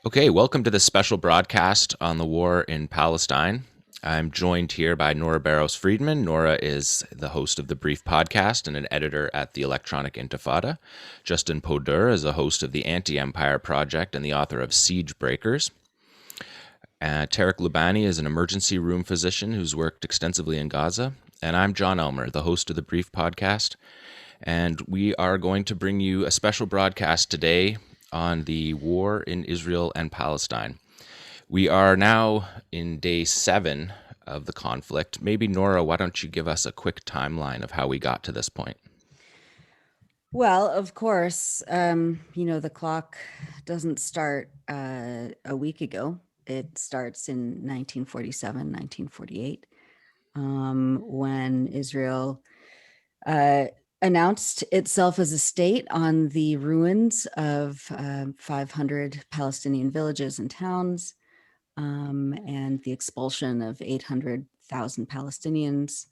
Okay, welcome to this special broadcast on the war in Palestine. I'm joined here by Nora Barrows-Friedman. Nora is the host of the Brief podcast and an editor at the Electronic Intifada. Justin Podur is a host of the Anti-Empire Project and the author of Siegebreakers. Tarek Loubani is an emergency room physician who's worked extensively in Gaza. And I'm Jon Elmer, the host of the Brief podcast. And we are going to bring you a special broadcast today on the war in Israel and Palestine. We are now in day 7 of the conflict. Maybe, Nora, why don't you give us a quick timeline of how we got to this point? Well, of course, the clock doesn't start a week ago. It starts in 1947, 1948, when Israel announced itself as a state on the ruins of 500 Palestinian villages and towns, and the expulsion of 800,000 Palestinians.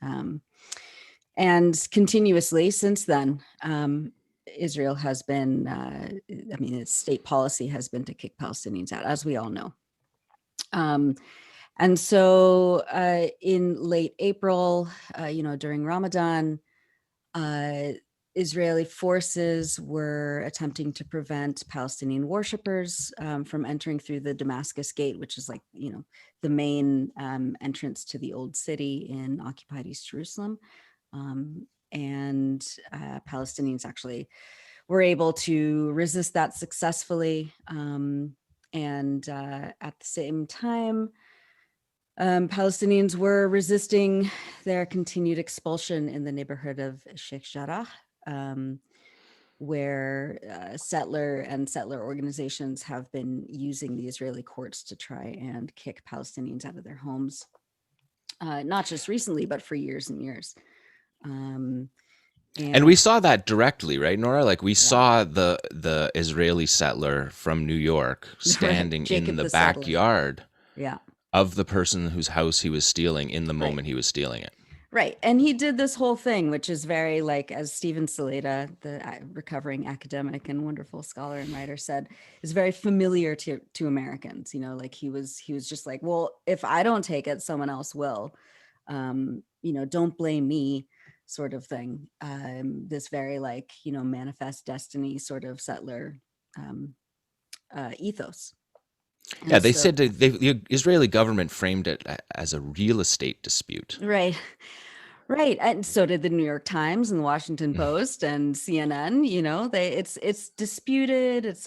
And continuously since then, Israel has been, its state policy has been to kick Palestinians out, as we all know. And so in late April, during Ramadan, Israeli forces were attempting to prevent Palestinian worshippers from entering through the Damascus Gate, which is the main entrance to the old city in occupied East Jerusalem. And Palestinians actually were able to resist that successfully. And at the same time, Palestinians were resisting their continued expulsion in the neighborhood of Sheikh Jarrah, where settler organizations have been using the Israeli courts to try and kick Palestinians out of their homes, not just recently, but for years and years. And we saw that directly, right, Nora? Like we Yeah. saw the Israeli settler from New York standing Jacob in the the settler. backyard Yeah. of the person whose house he was stealing in the moment he was stealing it. Right. And he did this whole thing, which is very, like, as Stephen Saleta, the recovering academic and wonderful scholar and writer, said, is very familiar to Americans. Like he was just like, well, if I don't take it, someone else will. Don't blame me, sort of thing. This very, manifest destiny sort of settler ethos. Yeah, they said the Israeli government framed it as a real estate dispute. Right. Right. And so did the New York Times and the Washington Post and CNN. It's disputed. It's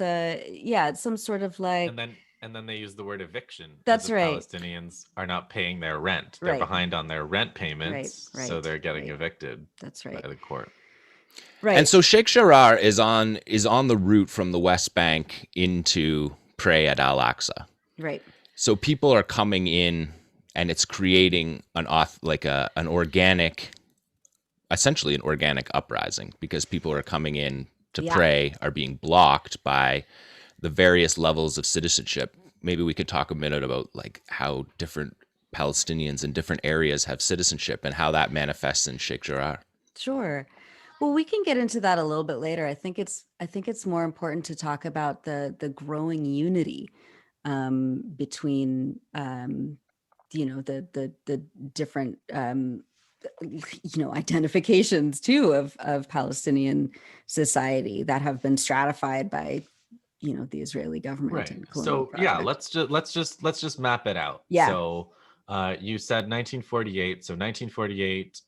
some sort of like. And then they use the word eviction. That's as if right. Palestinians are not paying their rent. They're behind on their rent payments, right, so they're getting evicted. That's right. By the court. Right. And so Sheikh Jarrah is on the route from the West Bank into pray at Al-Aqsa. Right. So people are coming in, and it's creating essentially an organic uprising, because people are coming in to pray, are being blocked by the various levels of citizenship. Maybe we could talk a minute about like how different Palestinians in different areas have citizenship and how that manifests in Sheikh Jarrah. Sure. Well, we can get into that a little bit later. I think it's more important to talk about the growing unity between the different identifications too of Palestinian society that have been stratified by the Israeli government. Right. And so let's just map it out. Yeah. So you said 1948. So 1948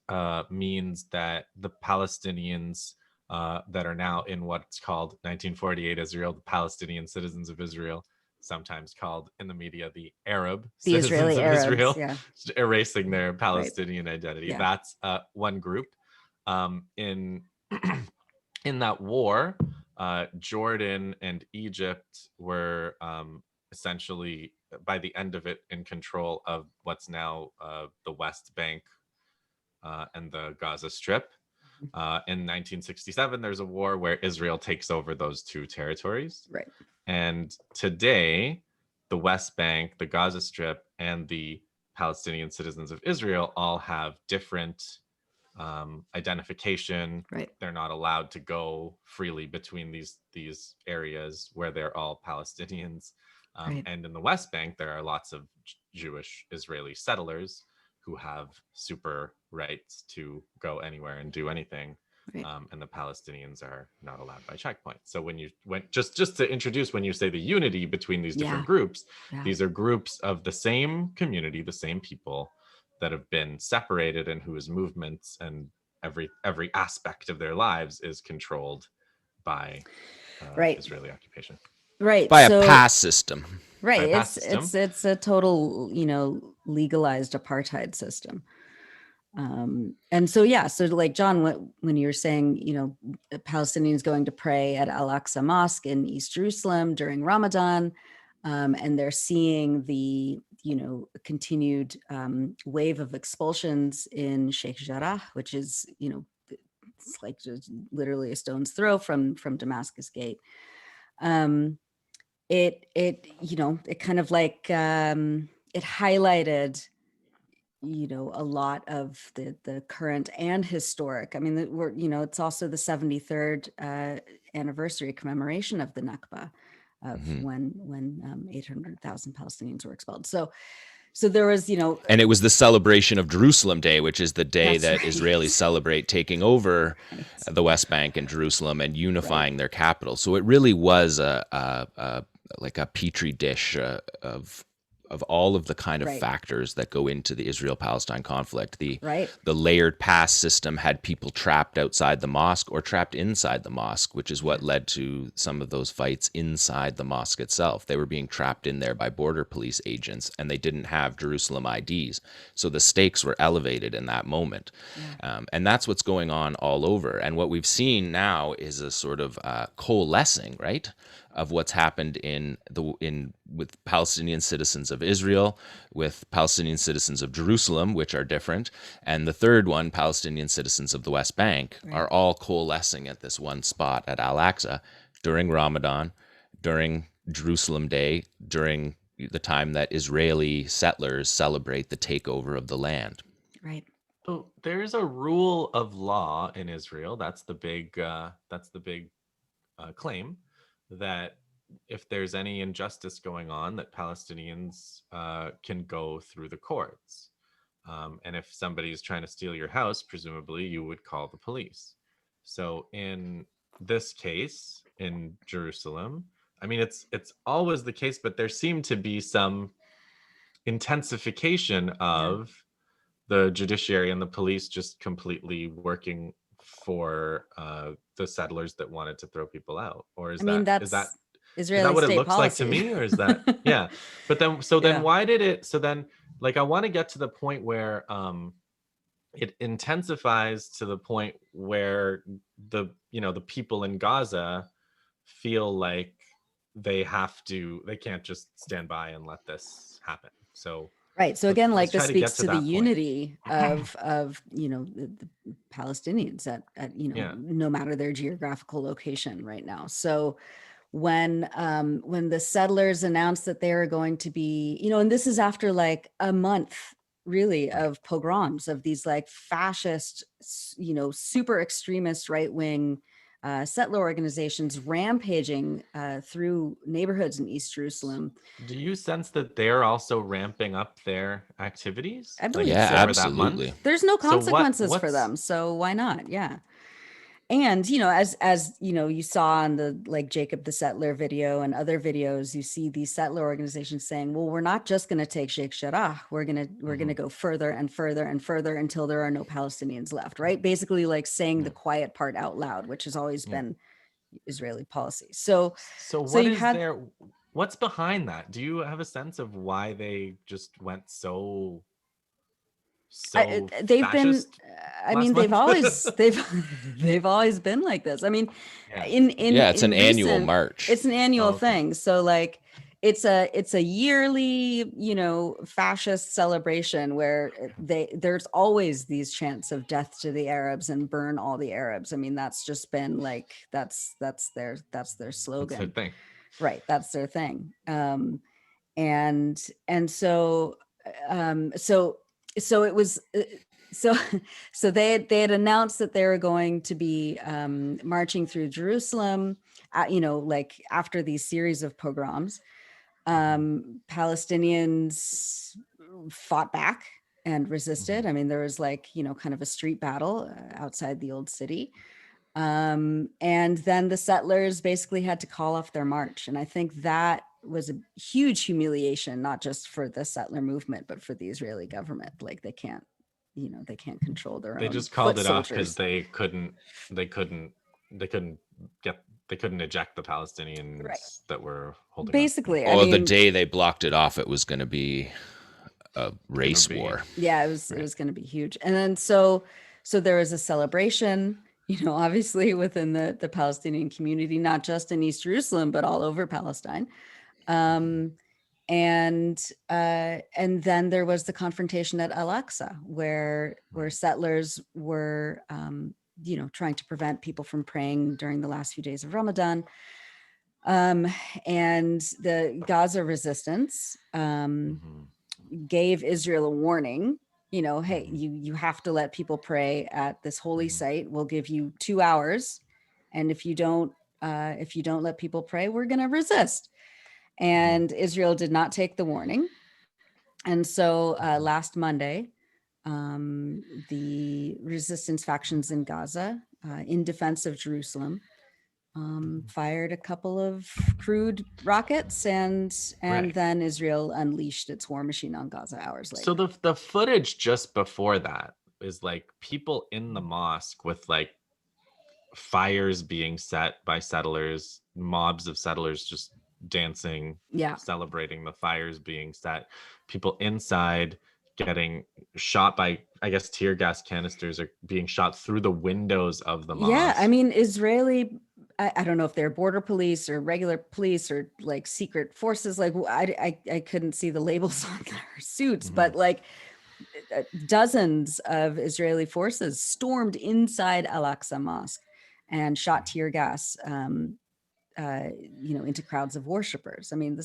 means that the Palestinians that are now in what's called 1948 Israel, the Palestinian citizens of Israel, sometimes called in the media the citizens Israeli of Arabs, Israel, erasing their Palestinian identity. Yeah. That's one group. In that war, Jordan and Egypt were essentially, by the end of it, in control of what's now the West Bank and the Gaza Strip. In 1967, there's a war where Israel takes over those two territories. Right. And today, the West Bank, the Gaza Strip, and the Palestinian citizens of Israel all have different identification. Right. They're not allowed to go freely between these areas where they're all Palestinians. Right. And in the West Bank, there are lots of Jewish Israeli settlers who have super rights to go anywhere and do anything. Right. And the Palestinians are not allowed by checkpoints. So when you just to introduce, when you say the unity between these different groups, these are groups of the same community, the same people that have been separated, and whose movements and every aspect of their lives is controlled by Right. Israeli occupation. Right. By a pass system. Right. By a pass system. It's a total, legalized apartheid system. And so, so like John, when you were saying, Palestinians going to pray at Al-Aqsa Mosque in East Jerusalem during Ramadan, and they're seeing the, continued wave of expulsions in Sheikh Jarrah, which is, it's like just literally a stone's throw from Damascus Gate. It kind of like it highlighted a lot of the current and historic. I mean, it's also the 73rd anniversary commemoration of the Nakba, of when 800,000 Palestinians were expelled. So there was, and it was the celebration of Jerusalem Day, which is the day that right. Israelis celebrate taking over Right. the West Bank and Jerusalem and unifying their capital. So it really was like a petri dish of all of the kind of factors that go into the Israel-Palestine conflict. The layered pass system had people trapped outside the mosque or trapped inside the mosque, which is what led to some of those fights inside the mosque itself. They were being trapped in there by border police agents, and they didn't have Jerusalem IDs. So the stakes were elevated in that moment. And that's what's going on all over. And what we've seen now is a sort of coalescing, right, of what's happened with Palestinian citizens of Israel, with Palestinian citizens of Jerusalem, which are different, and the third one, Palestinian citizens of the West Bank, are all coalescing at this one spot at Al-Aqsa during Ramadan, during Jerusalem Day, during the time that Israeli settlers celebrate the takeover of the land. Right. So there's a rule of law in Israel. That's the big claim, that if there's any injustice going on, that Palestinians can go through the courts. And if somebody is trying to steal your house, presumably you would call the police. So in this case, in Jerusalem, I mean, it's always the case, but there seemed to be some intensification of the judiciary and the police just completely working for the settlers that wanted to throw people out. Or is that Israeli what it state looks policy. like to me? Or is that but then why did it, so then, like, I want to get to the point where it intensifies to the point where the people in Gaza feel like they can't just stand by and let this happen. So right. So again, like this try to get speaks to to the that point. unity of the Palestinians at no matter their geographical location right now. So when the settlers announced that they were going to be, and this is after like a month really of pogroms, of these like fascist, super extremist right-wing settler organizations rampaging through neighborhoods in East Jerusalem. Do you sense that they're also ramping up their activities? I believe so. Absolutely. That month? There's no consequences for them, so why not? Yeah. And, as you saw on the like Jacob the Settler video and other videos, you see these settler organizations saying, well, we're not just going to take Sheikh Jarrah. We're going to go further and further and further until there are no Palestinians left. Right. Basically, like saying the quiet part out loud, which has always been Israeli policy. So what's behind that? Do you have a sense of why they just went so they've been, I mean, they've always been like this. I mean, it's an annual march. It's an annual thing. So like, it's a yearly, fascist celebration where there's always these chants of death to the Arabs and burn all the Arabs. I mean, that's just been like, that's their slogan. That's their thing. Right. That's their thing. And so it was so they had announced that they were going to be marching through Jerusalem, like after these series of pogroms. Palestinians fought back and resisted. I mean, there was like, kind of a street battle outside the old city. And then the settlers basically had to call off their march. And I think that was a huge humiliation, not just for the settler movement, but for the Israeli government. Like they can't control their They own just foot called it off because soldiers. they couldn't eject the Palestinians Right. that were holding on. Basically, I Oh, the mean, day they blocked it off, it was going to be a race war. yeah, it was going to be huge. And then so there was a celebration, obviously within the Palestinian community, not just in East Jerusalem, but all over Palestine. And then there was the confrontation at Al-Aqsa, where settlers were, trying to prevent people from praying during the last few days of Ramadan. And the Gaza resistance gave Israel a warning, hey, you have to let people pray at this holy site. We'll give you 2 hours. And if you don't let people pray, we're going to resist. And Israel did not take the warning. And so last Monday, the resistance factions in Gaza, in defense of Jerusalem, fired a couple of crude rockets, and then Israel unleashed its war machine on Gaza hours later. So the footage just before that is like people in the mosque with like fires being set by settlers, mobs of settlers just dancing, celebrating the fires being set, people inside getting shot by, I guess, tear gas canisters are being shot through the windows of the mosque. Yeah, I mean, Israeli, I don't know if they're border police or regular police or like secret forces. Like I couldn't see the labels on their suits, but like dozens of Israeli forces stormed inside Al-Aqsa Mosque and shot tear gas, into crowds of worshipers. I mean,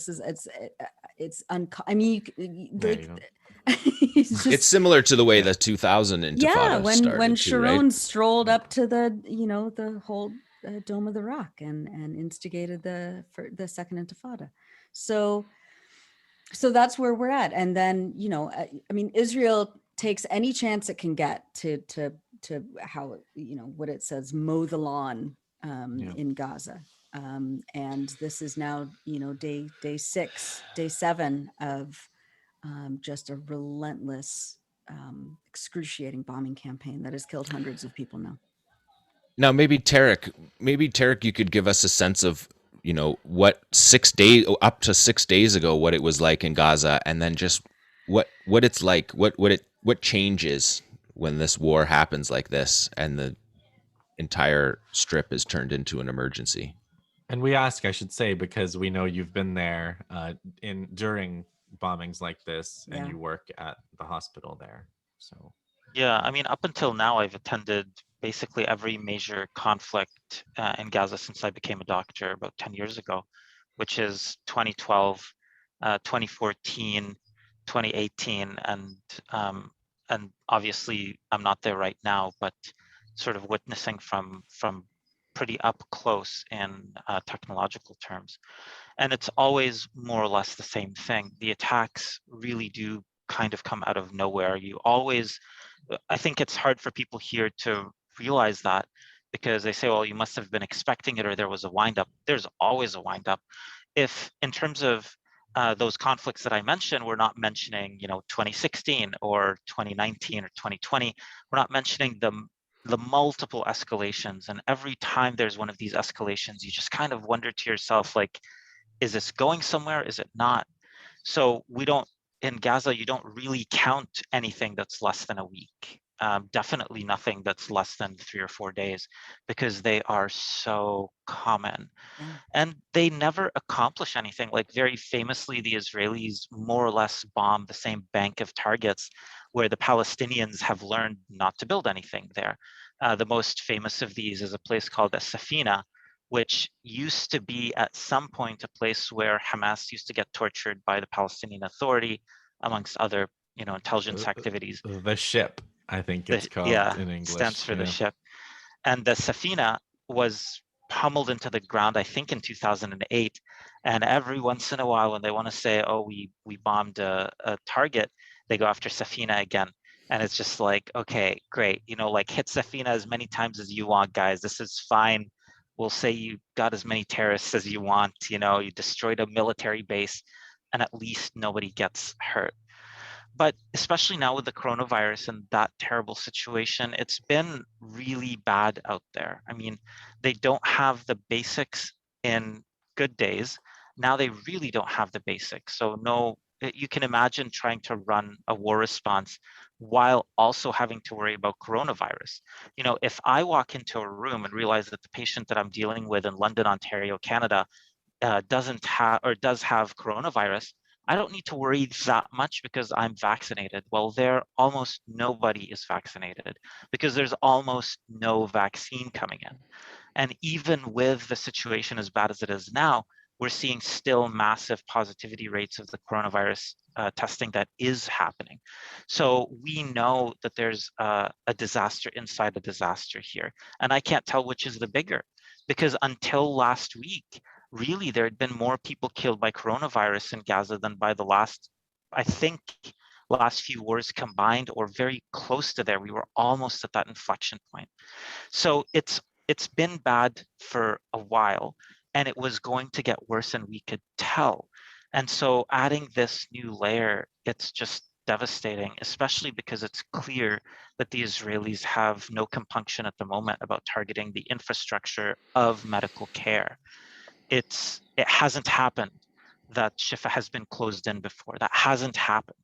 It's similar to the way the 2000 Intifada started. When too, Sharon right? strolled up to the whole Dome of the Rock and instigated the second Intifada. So that's where we're at. And then, I mean, Israel takes any chance it can get to how, what it says, mow the lawn in Gaza. And this is now, day 6, day 7 of just a relentless, excruciating bombing campaign that has killed hundreds of people now. Now, maybe Tarek, you could give us a sense of, what 6 days, up to 6 days ago, what it was like in Gaza, and then just what it's like, what changes when this war happens like this and the entire strip is turned into an emergency. And we ask, I should say, because we know you've been there during bombings like this, and you work at the hospital there. So yeah, I mean, up until now, I've attended basically every major conflict in Gaza since I became a doctor about 10 years ago, which is 2012, 2014, 2018, and obviously I'm not there right now, but sort of witnessing from pretty up close in technological terms. And it's always more or less the same thing. The attacks really do kind of come out of nowhere. I think it's hard for people here to realize that, because they say, well, you must have been expecting it, or there was a windup. There's always a windup. If in terms of those conflicts that I mentioned, we're not mentioning, 2016 or 2019 or 2020, we're not mentioning the multiple escalations. And every time there's one of these escalations, you just kind of wonder to yourself, like, is this going somewhere? Is it not? So in Gaza, you don't really count anything that's less than a week. Definitely nothing that's less than 3 or 4 days, because they are so common. And they never accomplish anything. Like, very famously, the Israelis more or less bomb the same bank of targets where the Palestinians have learned not to build anything there. The most famous of these is a place called Safina, which used to be at some point a place where Hamas used to get tortured by the Palestinian Authority, amongst other, intelligence activities. The ship, I think it's called in English. Stands for the ship. And the Safina was pummeled into the ground, I think in 2008. And every once in a while, when they want to say, oh, we bombed a target, they go after Safina again. And it's just like, okay, great. Like hit Safina as many times as you want, guys. This is fine. We'll say you got as many terrorists as you want. You destroyed a military base and at least nobody gets hurt. But especially now with the coronavirus and that terrible situation, it's been really bad out there. I mean, they don't have the basics in good days. Now they really don't have the basics. So no, you can imagine trying to run a war response while also having to worry about coronavirus. If I walk into a room and realize that the patient that I'm dealing with in London, Ontario, Canada, doesn't have or does have coronavirus, I don't need to worry that much because I'm vaccinated. Well, there almost nobody is vaccinated because there's almost no vaccine coming in. And even with the situation as bad as it is now, we're seeing still massive positivity rates of the coronavirus testing that is happening. So we know that there's a disaster inside a disaster here. And I can't tell which is the bigger, because until last week, really there had been more people killed by coronavirus in Gaza than by the last few wars combined, or very close to there. We were almost at that inflection point. So it's been bad for a while, and it was going to get worse, and we could tell. And so adding this new layer, it's just devastating, especially because it's clear that the Israelis have no compunction at the moment about targeting the infrastructure of medical care. It hasn't happened that Shifa has been closed in before. That hasn't happened.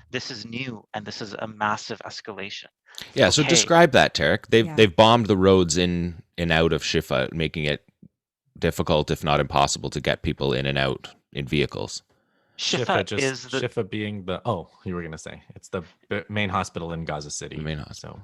This is new, and this is a massive escalation. Yeah, so describe that, Tarek. They've bombed the roads in and out of Shifa, making it difficult, if not impossible, to get people in and out in vehicles. Shifa being you were gonna say it's the main hospital in Gaza City. The main hospital. So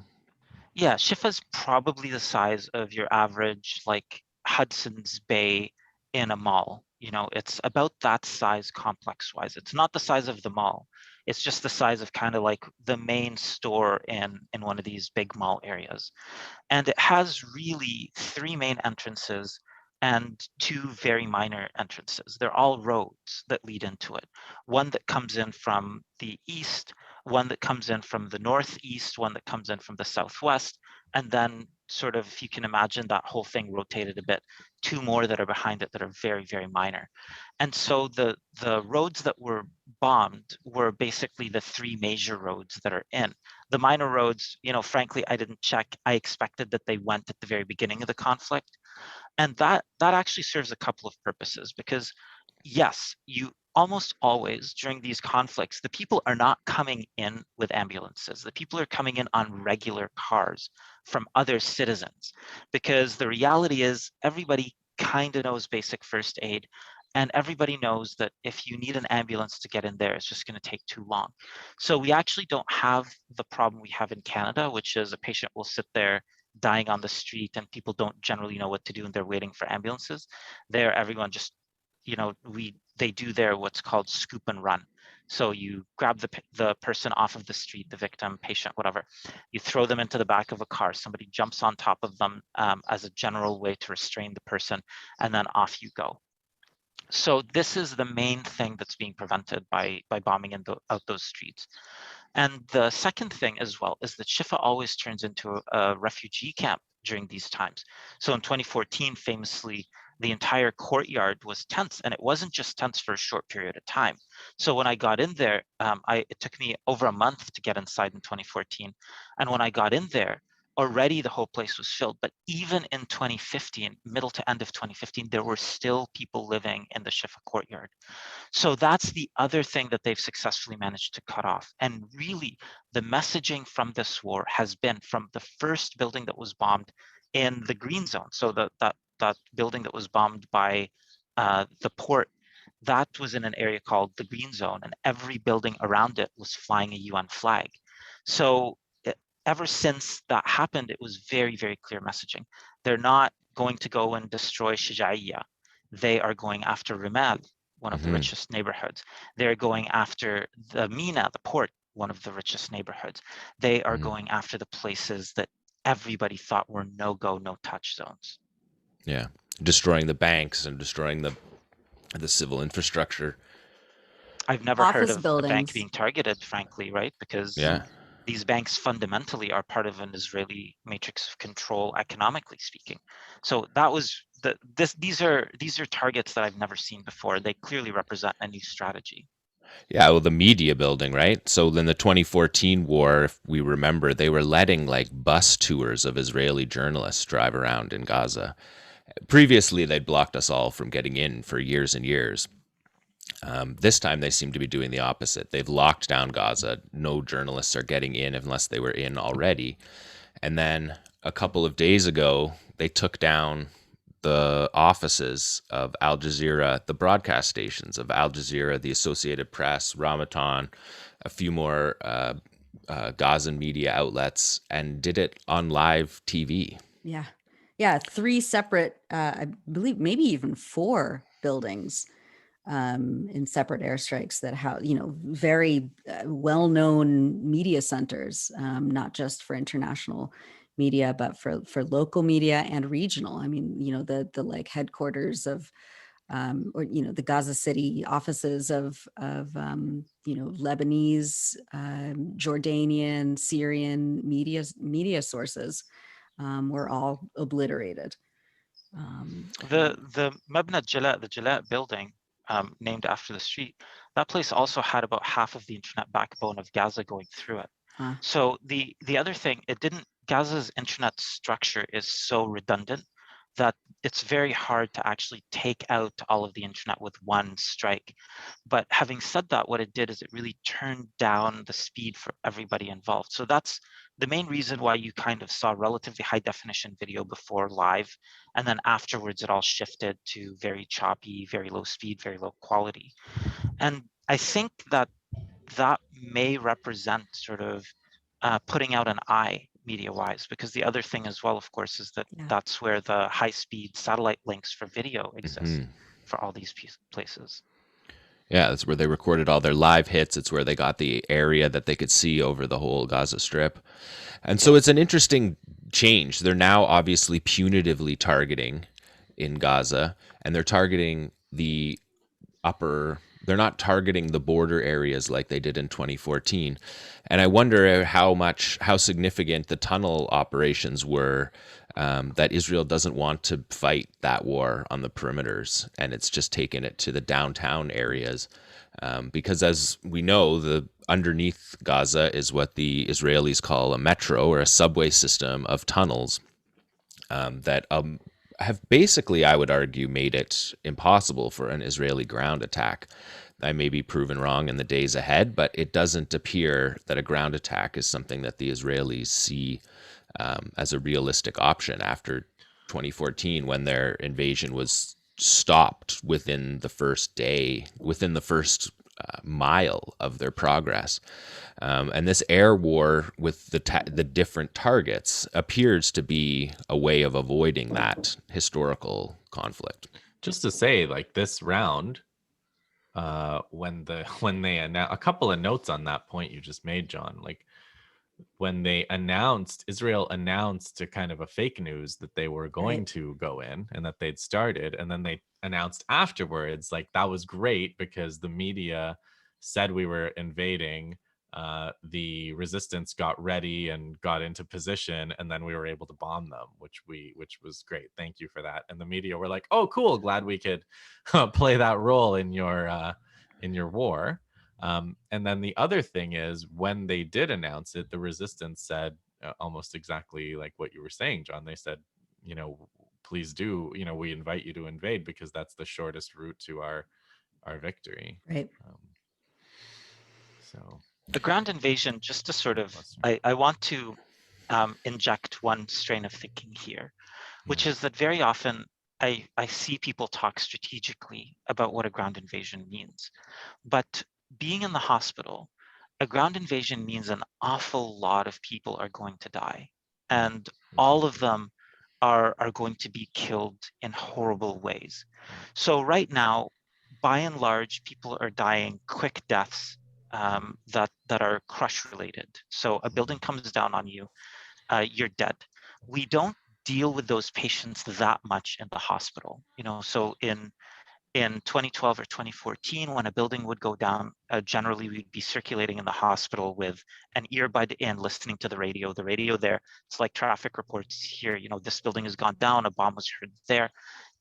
yeah, Shifa's probably the size of your average like Hudson's Bay in a mall. It's about that size complex wise. It's not the size of the mall. It's just the size of kind of like the main store in one of these big mall areas. And it has really 3 main entrances and 2 very minor entrances. They're all roads that lead into it. One that comes in from the east, one that comes in from the northeast, one that comes in from the southwest, and then sort of, if you can imagine that whole thing rotated a bit, 2 more that are behind it that are very, very minor. And so the roads that were bombed were basically the 3 major roads that are in. The minor roads, frankly, I didn't check. I expected that they went at the very beginning of the conflict. And that actually serves a couple of purposes, because yes, you almost always during these conflicts, the people are not coming in with ambulances. The people are coming in on regular cars from other citizens, because the reality is everybody kind of knows basic first aid. And everybody knows that if you need an ambulance to get in there, it's just going to take too long. So we actually don't have the problem we have in Canada, which is a patient will sit there dying on the street and people don't generally know what to do and they're waiting for ambulances. There, everyone just, they do their what's called scoop and run. So you grab the person off of the street, the victim, patient, whatever. You throw them into the back of a car. Somebody jumps on top of them as a general way to restrain the person, and then off you go. So this is the main thing that's being prevented by bombing out those streets. And the second thing as well is that Shifa always turns into a refugee camp during these times. So in 2014, famously, the entire courtyard was tents, and it wasn't just tents for a short period of time. So when I got in there, it took me over a month to get inside in 2014. And when I got in there, already the whole place was filled. But even in 2015, middle to end of 2015, there were still people living in the Shifa courtyard. So that's the other thing that they've successfully managed to cut off. And really, the messaging from this war has been from the first building that was bombed in the green zone. So that building that was bombed by the port, that was in an area called the green zone, and every building around it was flying a UN flag. So ever since that happened, it was very, very clear messaging. They're not going to go and destroy Shijaiya. They are going after Rimal, one of the richest neighborhoods. They're going after the Mina, the port, one of the richest neighborhoods. They are going after the places that everybody thought were no-go, no-touch zones. Yeah. destroying the banks and destroying the civil infrastructure. I've never heard Office of a bank buildings. being targeted, frankly, right? Because Yeah. these banks fundamentally are part of an Israeli matrix of control, economically speaking. So that was these are targets that I've never seen before. They clearly represent a new strategy. Yeah, well, the media building, right? So in the 2014 war, if we remember, they were letting like bus tours of Israeli journalists drive around in Gaza. Previously, they'd blocked us all from getting in for years and years. This time, they seem to be doing the opposite. They've locked down Gaza. No journalists are getting in unless they were in already. And then a couple of days ago, they took down the offices of Al Jazeera, the broadcast stations of Al Jazeera, the Associated Press, Ramadan, a few more Gazan media outlets, and did it on live TV. Yeah. Yeah. 3 separate, I believe maybe even 4 buildings in separate airstrikes that have, very well-known media centers, not just for international media, but for local media and regional. I mean, the like headquarters of, or the Gaza City offices of Lebanese, Jordanian, Syrian media sources were all obliterated. The Mabna Jalat, the Jalat building, named after the street, that place also had about half of the internet backbone of Gaza going through it. So the other thing, Gaza's internet structure is so redundant that it's very hard to actually take out all of the internet with one strike. But having said that, what it did is it really turned down the speed for everybody involved. So that's the main reason why you kind of saw relatively high definition video before live, and then afterwards it all shifted to very choppy, very low speed, very low quality. And I think that may represent sort of putting out an eye media-wise, because the other thing as well, of course, is that that's where the high-speed satellite links for video exist for all these places. Yeah, that's where they recorded all their live hits. It's where they got the area that they could see over the whole Gaza Strip. And so it's an interesting change. They're now obviously punitively targeting in Gaza, and they're targeting the they're not targeting the border areas like they did in 2014. And I wonder how significant the tunnel operations were, that Israel doesn't want to fight that war on the perimeters, and it's just taken it to the downtown areas. Because as we know, the underneath Gaza is what the Israelis call a metro, or a subway system of tunnels that have basically, I would argue, made it impossible for an Israeli ground attack. I may be proven wrong in the days ahead, but it doesn't appear that a ground attack is something that the Israelis see as a realistic option after 2014, when their invasion was stopped within the first day, within the first mile of their progress. And this air war with the different targets appears to be a way of avoiding that historical conflict. Just to say, like, this round, when they announced, a couple of notes on that point you just made, John, like when Israel announced a kind of a fake news that they were going to go in and that they'd started, and then they announced afterwards, like, that was great because the media said we were invading. The resistance got ready and got into position, and then we were able to bomb them, which was great. Thank you for that. And the media were like, "Oh, cool! Glad we could play that role in your war." And then the other thing is, when they did announce it, the resistance said almost exactly like what you were saying, John. They said, please do, we invite you to invade because that's the shortest route to our victory. Right. So the ground invasion, just to sort of, I want to inject one strain of thinking here, which is that very often I see people talk strategically about what a ground invasion means. But being in the hospital, a ground invasion means an awful lot of people are going to die. And all of them are going to be killed in horrible ways. So right now, by and large, people are dying quick deaths that are crush related. So a building comes down on you, you're dead. We don't deal with those patients that much in the hospital. So in 2012 or 2014, when a building would go down, generally we'd be circulating in the hospital with an earbud in, listening to the radio. The radio there, it's like traffic reports here. This building has gone down, a bomb was heard there.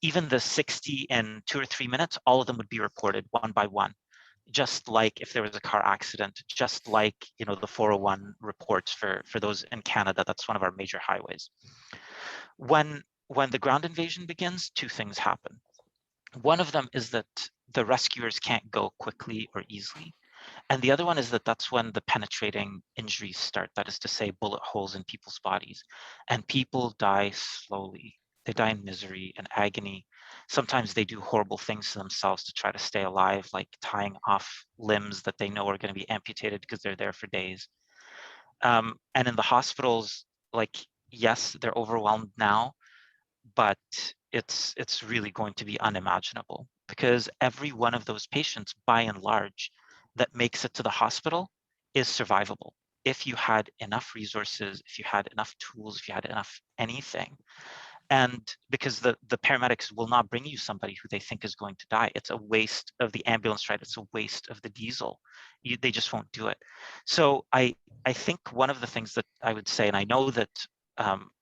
Even the 60 in 2 or 3 minutes, all of them would be reported one by one. Just like if there was a car accident, just like the 401 reports for those in Canada. That's one of our major highways. When the ground invasion begins, two things happen. One of them is that the rescuers can't go quickly or easily. And the other one is that that's when the penetrating injuries start. That is to say, bullet holes in people's bodies. And people die slowly. They die in misery and agony. Sometimes they do horrible things to themselves to try to stay alive, like tying off limbs that they know are going to be amputated because they're there for days. And in the hospitals, like, yes, they're overwhelmed now, but it's really going to be unimaginable, because every one of those patients, by and large, that makes it to the hospital is survivable if you had enough resources, if you had enough tools, if you had enough anything. And because the paramedics will not bring you somebody who they think is going to die. It's a waste of the ambulance ride. It's a waste of the diesel. They just won't do it. So I think one of the things that I would say, and I know that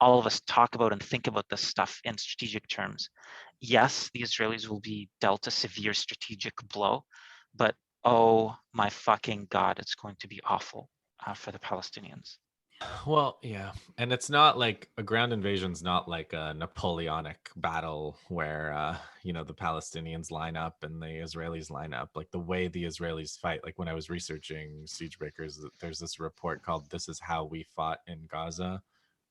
all of us talk about and think about this stuff in strategic terms. Yes, the Israelis will be dealt a severe strategic blow, but oh my fucking God, it's going to be awful for the Palestinians. Well, yeah. And it's not like a ground invasion's not like a Napoleonic battle where the Palestinians line up and the Israelis line up. Like the way the Israelis fight, like when I was researching Siegebreakers, there's this report called "This is How We Fought in Gaza"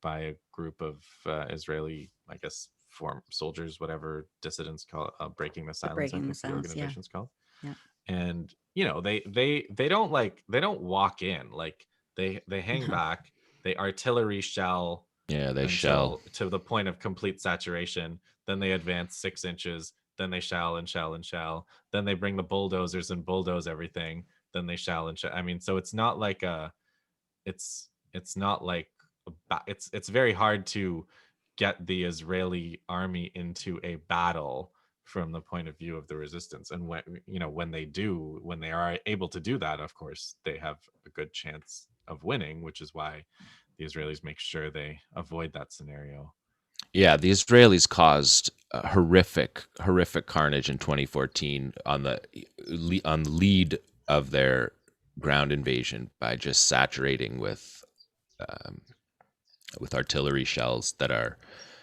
by a group of Israeli, I guess, former soldiers, whatever dissidents call it, breaking the silence, Breaking I the think the Silence, organization's called. Yeah. And they don't walk in, like they hang back, they artillery shell Yeah, they shell. until to the point of complete saturation, then they advance 6 inches, then they shell and shell and shell, then they bring the bulldozers and bulldoze everything, then they shell and shell. I mean, so it's not like it's not like it's very hard to get the Israeli army into a battle from the point of view of the resistance. And when they are able to do that, of course they have a good chance of winning, which is why the Israelis make sure they avoid that scenario. Yeah, the Israelis caused horrific carnage in 2014 on the lead of their ground invasion by just saturating with artillery shells that are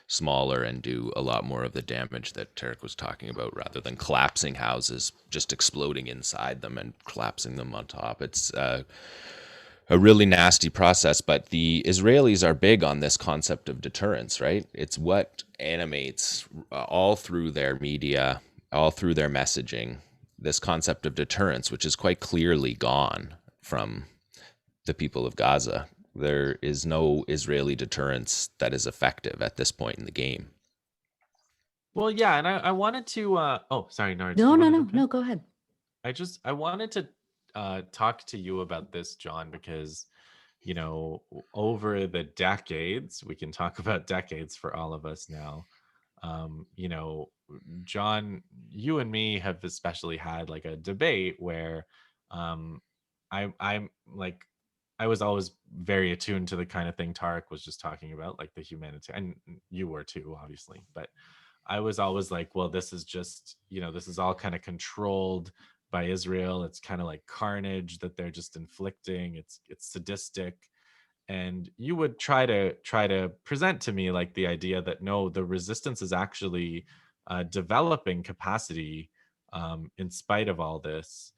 smaller and do a lot more of the damage that Tarek was talking about, rather than collapsing houses, just exploding inside them and collapsing them on top. It's a really nasty process, but the Israelis are big on this concept of deterrence, right? It's what animates all through their media, all through their messaging, this concept of deterrence, which is quite clearly gone from the people of Gaza. There is no Israeli deterrence that is effective at this point in the game. Well, yeah, and I wanted to oh, sorry, Nora. No, go ahead. I wanted to talk to you about this, Jon, because over the decades, we can talk about decades for all of us now. Jon, you and me have especially had like a debate where I'm like, I was always very attuned to the kind of thing Tarek was just talking about, like the humanitarian, and you were too, obviously. But I was always like, well, this is just, this is all kind of controlled by Israel. It's kind of like carnage that they're just inflicting. It's sadistic. And you would try to present to me like the idea that no, the resistance is actually developing capacity in spite of all this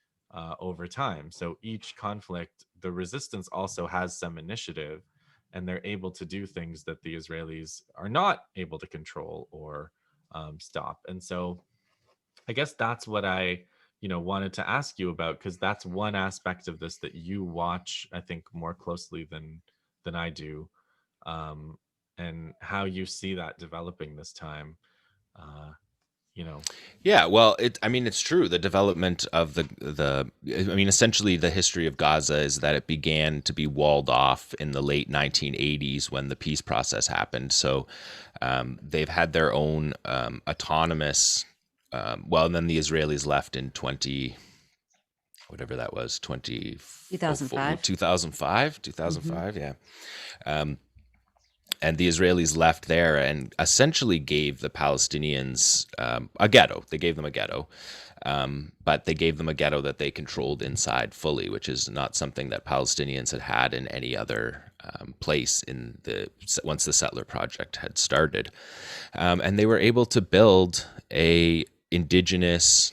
over time. So each conflict, the resistance also has some initiative, and they're able to do things that the Israelis are not able to control or stop. And so I guess that's what I wanted to ask you about, because that's one aspect of this that you watch, I think, more closely than I do, and how you see that developing this time. you know. Yeah, well, it's true. The development of essentially the history of Gaza is that it began to be walled off in the late 1980s when the peace process happened. So they've had their own autonomous, and then the Israelis left in whatever that was, 2005. 2005, yeah. And the Israelis left there and essentially gave the Palestinians a ghetto. They gave them a ghetto, but they gave them a ghetto that they controlled inside fully, which is not something that Palestinians had in any other place once the settler project had started. And they were able to build a indigenous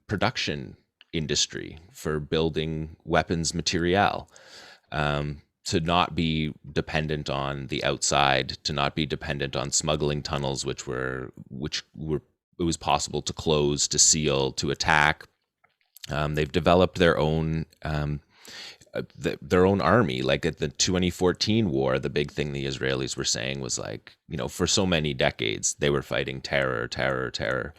production industry for building weapons materiel. To not be dependent on the outside, to not be dependent on smuggling tunnels, which were it was possible to close, to seal, to attack. They've developed their own army. Like at the 2014 war, the big thing the Israelis were saying was like, for so many decades they were fighting terror, terror, terror,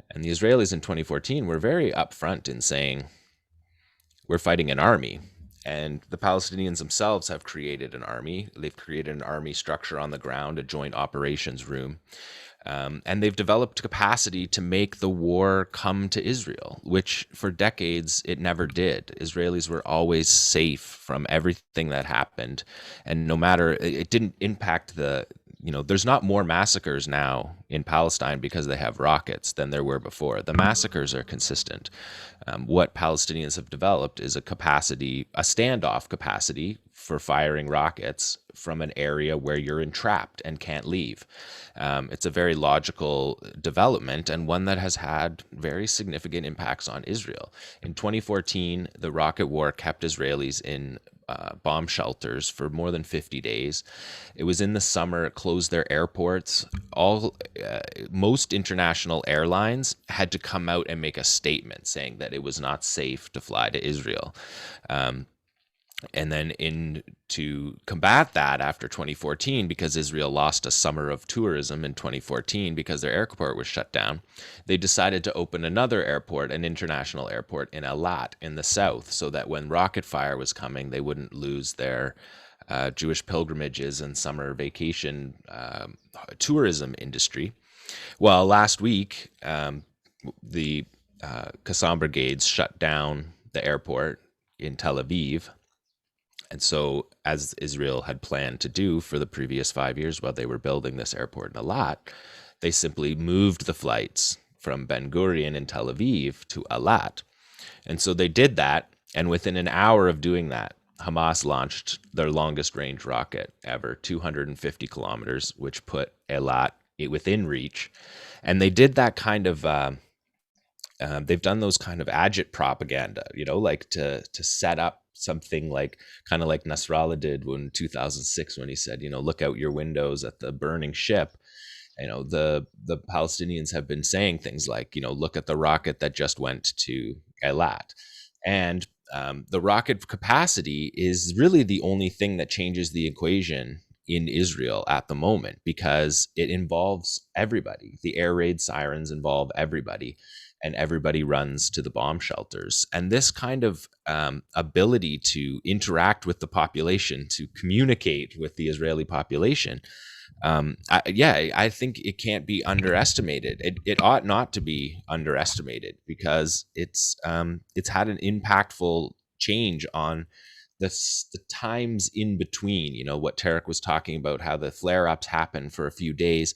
and the Israelis in 2014 were very upfront in saying, we're fighting an army. And the Palestinians themselves have created an army. They've created an army structure on the ground, a joint operations room. And they've developed capacity to make the war come to Israel, which for decades it never did. Israelis were always safe from everything that happened. And no matter, it didn't impact there's not more massacres now in Palestine because they have rockets than there were before. The massacres are consistent. What Palestinians have developed is a standoff capacity for firing rockets from an area where you're entrapped and can't leave. It's a very logical development and one that has had very significant impacts on Israel. In 2014, the rocket war kept Israelis in bomb shelters for more than 50 days. It was in the summer, it closed their airports. Most international airlines had to come out and make a statement saying that it was not safe to fly to Israel. And then to combat that after 2014, because Israel lost a summer of tourism in 2014 because their airport was shut down, they decided to open another airport, an international airport in Eilat in the south, so that when rocket fire was coming, they wouldn't lose their Jewish pilgrimages and summer vacation tourism industry. Well, last week, the Qassam brigades shut down the airport in Tel Aviv. And so, as Israel had planned to do for the previous 5 years while they were building this airport in Eilat, they simply moved the flights from Ben Gurion in Tel Aviv to Eilat. And so they did that, and within an hour of doing that, Hamas launched their longest range rocket ever, 250 kilometers, which put Eilat within reach. And they did that kind of they've done those kind of agit propaganda, like to set up something like kind of like Nasrallah did in 2006 when he said, look out your windows at the burning ship. The Palestinians have been saying things like, look at the rocket that just went to Eilat. And the rocket capacity is really the only thing that changes the equation in Israel at the moment, because it involves everybody. The air raid sirens involve everybody, and everybody runs to the bomb shelters. And this kind of ability to interact with the population, to communicate with the Israeli population, I think it can't be underestimated. It ought not to be underestimated, because it's had an impactful change on the times in between. What Tarek was talking about, how the flare-ups happen for a few days.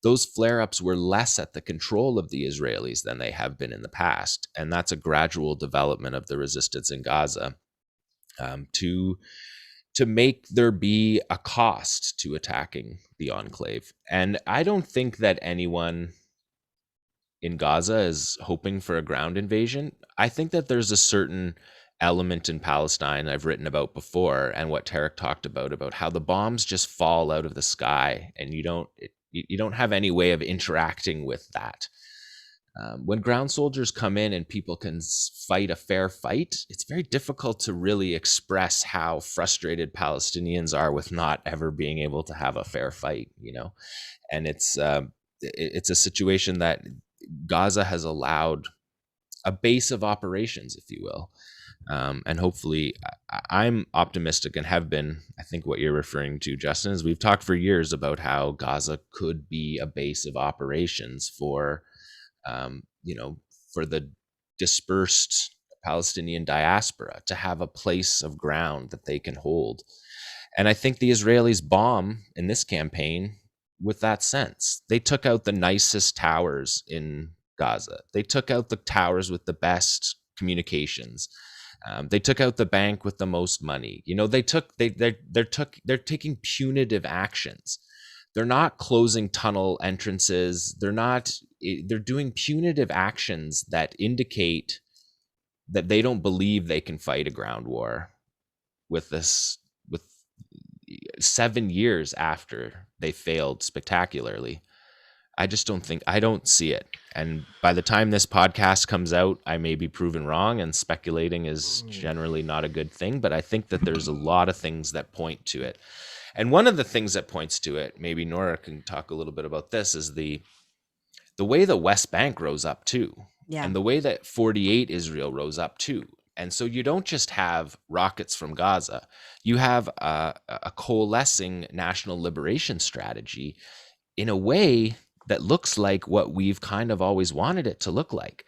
Those flare-ups were less at the control of the Israelis than they have been in the past. And that's a gradual development of the resistance in Gaza to make there be a cost to attacking the enclave. And I don't think that anyone in Gaza is hoping for a ground invasion. I think that there's a certain element in Palestine I've written about before, and what Tarek talked about how the bombs just fall out of the sky and you don't have any way of interacting with that. When ground soldiers come in and people can fight a fair fight, it's very difficult to really express how frustrated Palestinians are with not ever being able to have a fair fight, And it's it's a situation that Gaza has allowed a base of operations, if you will. And hopefully, I'm optimistic and have been. I think what you're referring to, Justin, is we've talked for years about how Gaza could be a base of operations for, for the dispersed Palestinian diaspora to have a place of ground that they can hold. And I think the Israelis bomb in this campaign with that sense. They took out the nicest towers in Gaza. They took out the towers with the best communications. They took out the bank with the most money. They're taking punitive actions. They're not closing tunnel entrances. They're doing punitive actions that indicate that they don't believe they can fight a ground war with 7 years after they failed spectacularly. I don't see it. And by the time this podcast comes out, I may be proven wrong, and speculating is generally not a good thing, but I think that there's a lot of things that point to it. And one of the things that points to it, maybe Nora can talk a little bit about this, is the way the West Bank rose up too. Yeah. And the way that 48 Israel rose up too. And so you don't just have rockets from Gaza, you have a coalescing national liberation strategy in a way that looks like what we've kind of always wanted it to look like.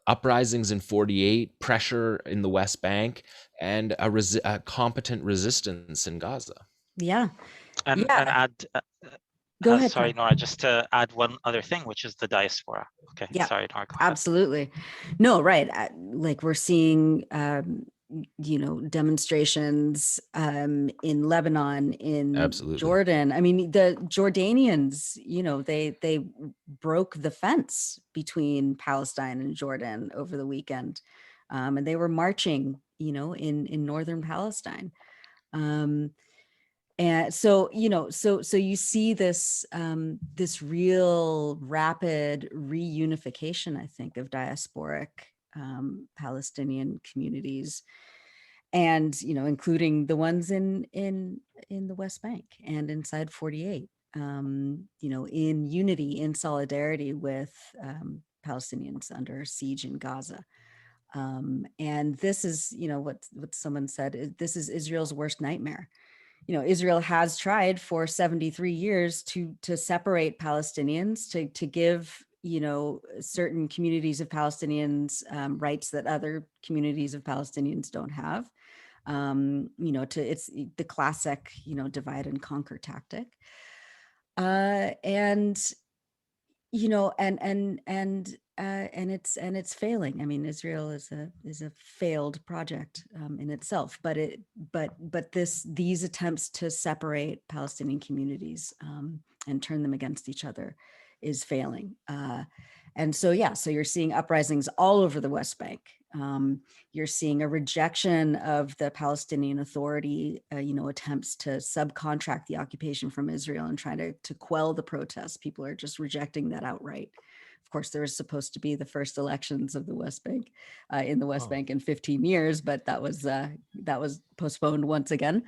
Uprisings in 48, pressure in the West Bank, and a competent resistance in Gaza. Yeah. And Yeah. add, Go ahead. sorry, Tarek. Nora, just to add one other thing, which is the diaspora. Okay, Yeah, sorry, Nora, go ahead. absolutely. No, right. Like we're seeing, demonstrations in Lebanon, in Absolutely. Jordan. I mean, the Jordanians, they broke the fence between Palestine and Jordan over the weekend, and they were marching, in northern Palestine. And so, so you see this this real rapid reunification, I think, of diasporic Palestinian communities, and including the ones in the West Bank and inside 48, in unity, in solidarity with Palestinians under siege in Gaza. And this is, what someone said, this is Israel's worst nightmare. Israel has tried for 73 years to separate Palestinians, to give, certain communities of Palestinians rights that other communities of Palestinians don't have. It's the classic, divide and conquer tactic. And it's failing. I mean, Israel is a failed project in itself, but these attempts to separate Palestinian communities and turn them against each other is failing. And so you're seeing uprisings all over the West Bank. You're seeing a rejection of the Palestinian Authority, attempts to subcontract the occupation from Israel and try to quell the protests. People are just rejecting that outright. Of course, there was supposed to be the first elections of the West Bank in the West Bank in 15 years, but that was postponed once again.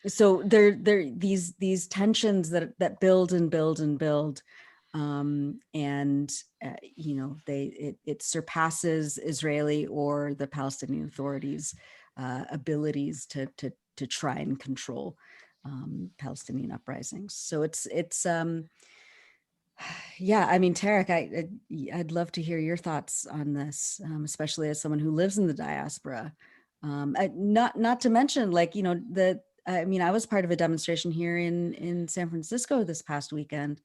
So there these tensions that build and build and build. It surpasses Israeli or the Palestinian Authorities' abilities to try and control Palestinian uprisings. So it's yeah. I mean, Tarek, I'd love to hear your thoughts on this, especially as someone who lives in the diaspora. Not to mention, I was part of a demonstration here in San Francisco this past weekend.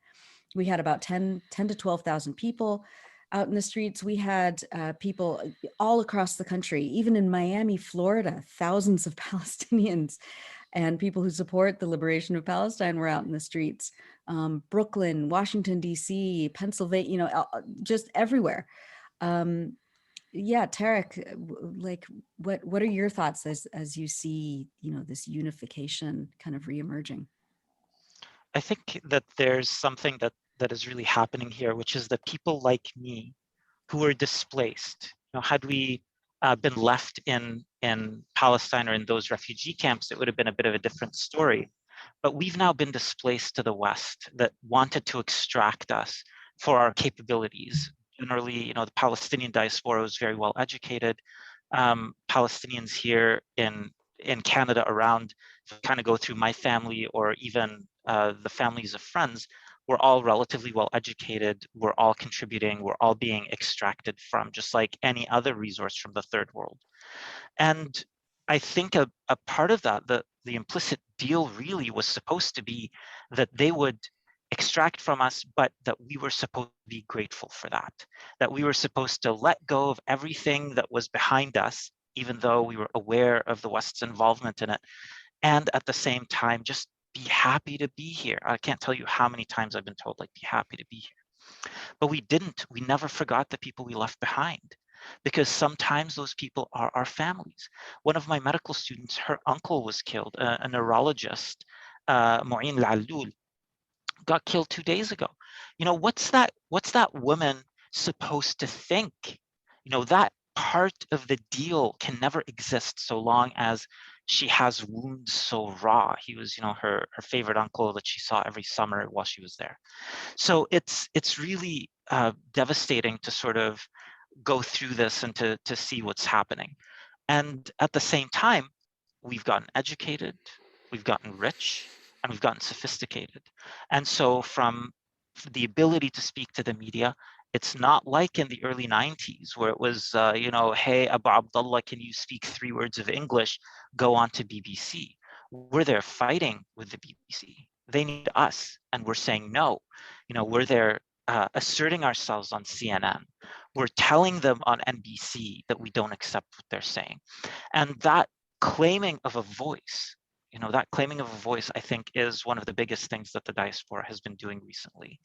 We had about 10 to 12,000 people out in the streets. We had people all across the country, even in Miami, Florida, thousands of Palestinians and people who support the liberation of Palestine were out in the streets. Brooklyn, Washington, D.C., Pennsylvania, just everywhere. Tarek, what are your thoughts as you see, this unification kind of reemerging? I think that there's something that is really happening here, which is that people like me who are displaced, had we been left in Palestine or in those refugee camps, it would have been a bit of a different story. But we've now been displaced to the West that wanted to extract us for our capabilities. Generally, the Palestinian diaspora was very well educated. Palestinians here in Canada around, kind of go through my family or even the families of friends, we're all relatively well educated. We're all contributing. We're all being extracted from, just like any other resource from the third world. And I think a part of that, the implicit deal really was supposed to be that they would extract from us, but that we were supposed to be grateful for that we were supposed to let go of everything that was behind us, even though we were aware of the West's involvement in it. And at the same time, just be happy to be here. I can't tell you how many times I've been told, like, be happy to be here. But we didn't. We never forgot the people we left behind, because sometimes those people are our families. One of my medical students, her uncle was killed, a neurologist, Mouin Lalloul, got killed 2 days ago. What's that woman supposed to think? That part of the deal can never exist so long as she has wounds so raw. He was, her favorite uncle that she saw every summer while she was there. So it's really devastating to sort of go through this and to see what's happening. And at the same time, we've gotten educated, we've gotten rich, and we've gotten sophisticated. And so from the ability to speak to the media, it's not like in the early 90s where it was, hey, Abu Abdullah, can you speak 3 words of English? Go on to BBC. We're there fighting with the BBC. They need us, and we're saying no. We're there asserting ourselves on CNN. We're telling them on NBC that we don't accept what they're saying. And that claiming of a voice, I think, is one of the biggest things that the diaspora has been doing recently.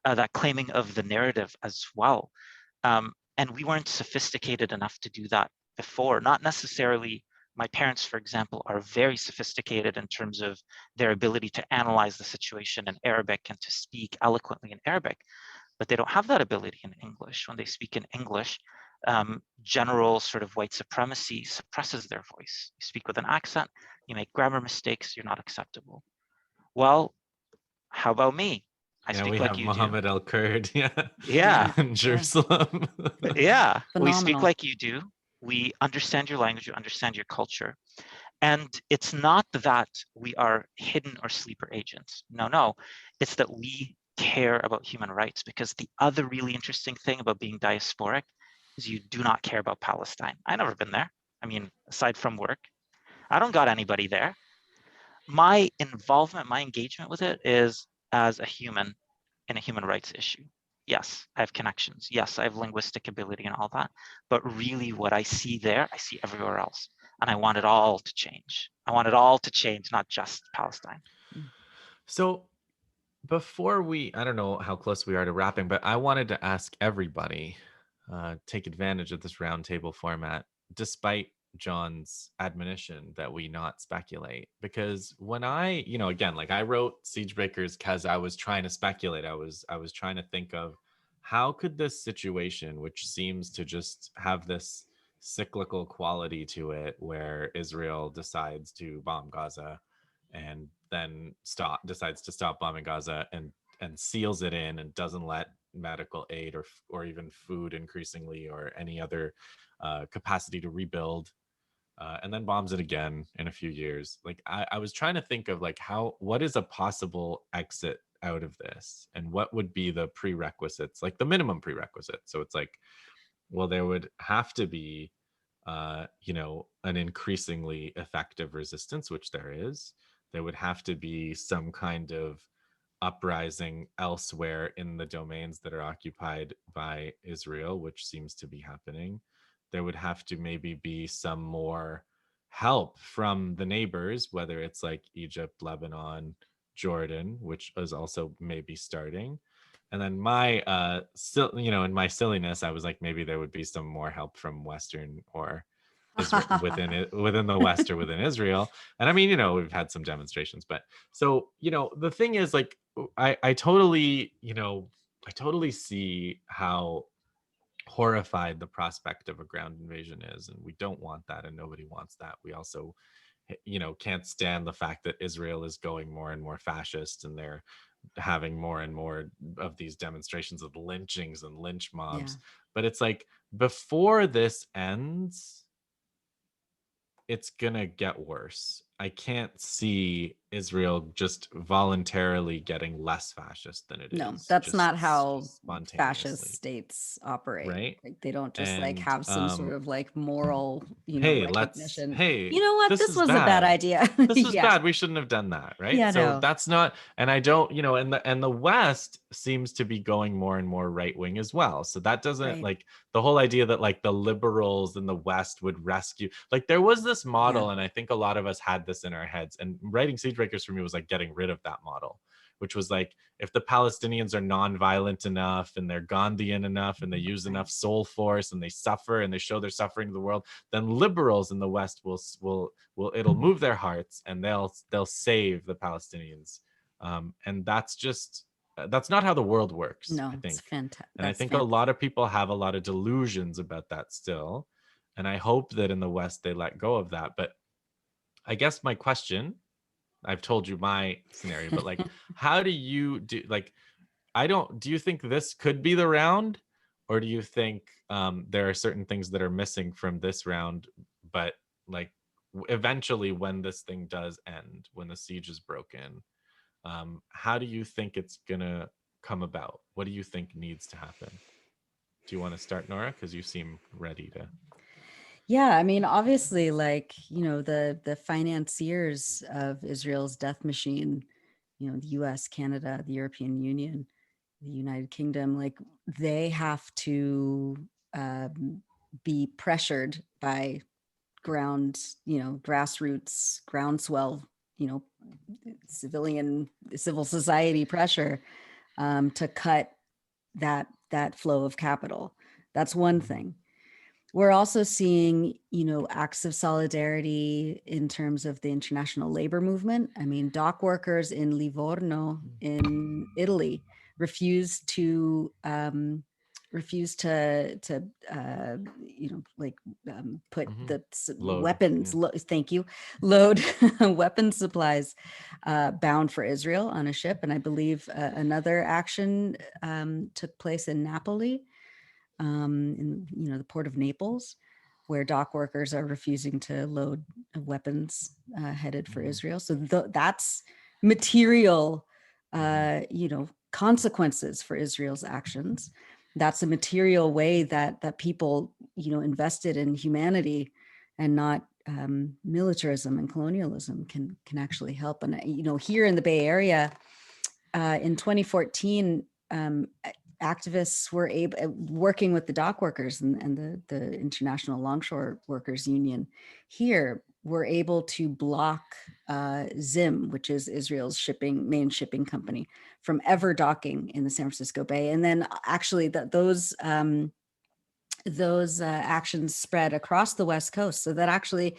That claiming of the narrative as well. And we weren't sophisticated enough to do that before. Not necessarily. My parents, for example, are very sophisticated in terms of their ability to analyze the situation in Arabic and to speak eloquently in Arabic, but they don't have that ability in English. When they speak in English, general sort of white supremacy suppresses their voice. You speak with an accent, you make grammar mistakes, you're not acceptable. Well, how about me? I Yeah, speak we like have you Mohammed do. El-Kurd, yeah, Yeah, in Jerusalem. yeah. We speak Phenomenal. like you do. We understand your language, we understand your culture. And it's not that we are hidden or sleeper agents. No. It's that we care about human rights, because the other really interesting thing about being diasporic is you do not care about Palestine. I've never been there. I mean, aside from work, I don't got anybody there. My involvement, my engagement with it is as a human in a human rights issue. Yes, I have connections. Yes, I have linguistic ability and all that. But really what I see there, I see everywhere else. And I want it all to change. I want it all to change, not just Palestine. So before I don't know how close we are to wrapping, but I wanted to ask everybody, take advantage of this roundtable format, despite Jon's admonition that we not speculate. Because when again, like, I wrote Siegebreakers because I was trying to speculate. I was trying to think of how could this situation, which seems to just have this cyclical quality to it, where Israel decides to bomb Gaza and then decides to stop bombing Gaza and seals it in and doesn't let medical aid or even food increasingly or any other capacity to rebuild, and then bombs it again in a few years. Like, I was trying to think of, like, what is a possible exit out of this, and what would be the prerequisites, like the minimum prerequisite. So it's like, well, there would have to be an increasingly effective resistance, which there is. There would have to be some kind of uprising elsewhere in the domains that are occupied by Israel, which seems to be happening. There would have to maybe be some more help from the neighbors, whether it's like Egypt, Lebanon, Jordan, which is also maybe starting. And then in my silliness, I was like, maybe there would be some more help from Western or Israel within the West or within Israel. And I mean, we've had some demonstrations, but so, the thing is, like, I totally see how horrified the prospect of a ground invasion is, and we don't want that, and nobody wants that. We also can't stand the fact that Israel is going more and more fascist, and they're having more and more of these demonstrations of lynchings and lynch mobs. But it's like, before this ends, it's gonna get worse. I can't see Israel just voluntarily getting less fascist than it is. No, that's just not how spontaneously, fascist states operate. right? Like, they don't just like And have some sort of like moral, hey, recognition. hey, You know what? this This is was a bad idea. This was Yeah. bad. We shouldn't have done that, right? Yeah, So no. that's not, and I don't, and the West seems to be going more and more right wing as well. So that doesn't Right. like the whole idea that like the liberals in the West would rescue. Like, there was this model, Yeah. and I think a lot of us had this in our heads. And writing Siegebreakers for me was like getting rid of that model, which was like, if the Palestinians are non-violent enough and they're Gandhian enough and they use Right. enough soul force and they suffer and they show their suffering to the world, then liberals in the West will it'll move their hearts and they'll save the Palestinians. And that's not how the world works. No, I think. it's fantastic. And I think a lot of people have a lot of delusions about that still. And I hope that in the West they let go of that. But I guess my question, I've told you my scenario, but like, how do you do, like, do you think this could be the round, or do you think there are certain things that are missing from this round, but like eventually when this thing does end, when the siege is broken, how do you think it's gonna come about? What do you think needs to happen? Do you want to start, Nora? Because you seem ready to. Yeah, I mean, obviously, like, the financiers of Israel's death machine, the US, Canada, the European Union, the United Kingdom, like, they have to be pressured by grassroots, groundswell, civil society pressure to cut that flow of capital. That's one thing. We're also seeing, acts of solidarity in terms of the international labor movement. I mean, dock workers in Livorno in Italy refused to put the Load, weapons. Thank you. Load weapon supplies bound for Israel on a ship, and I believe another action took place in Napoli, in the port of Naples, where dock workers are refusing to load weapons headed for Israel. So that's material, consequences for Israel's actions. That's a material way that people, invested in humanity and not militarism and colonialism can actually help. And here in the Bay Area, in 2014, activists were working with the dock workers and the International Longshore Workers Union here were able to block Zim, which is Israel's main shipping company, from ever docking in the San Francisco Bay. And then actually those actions spread across the West Coast, so that actually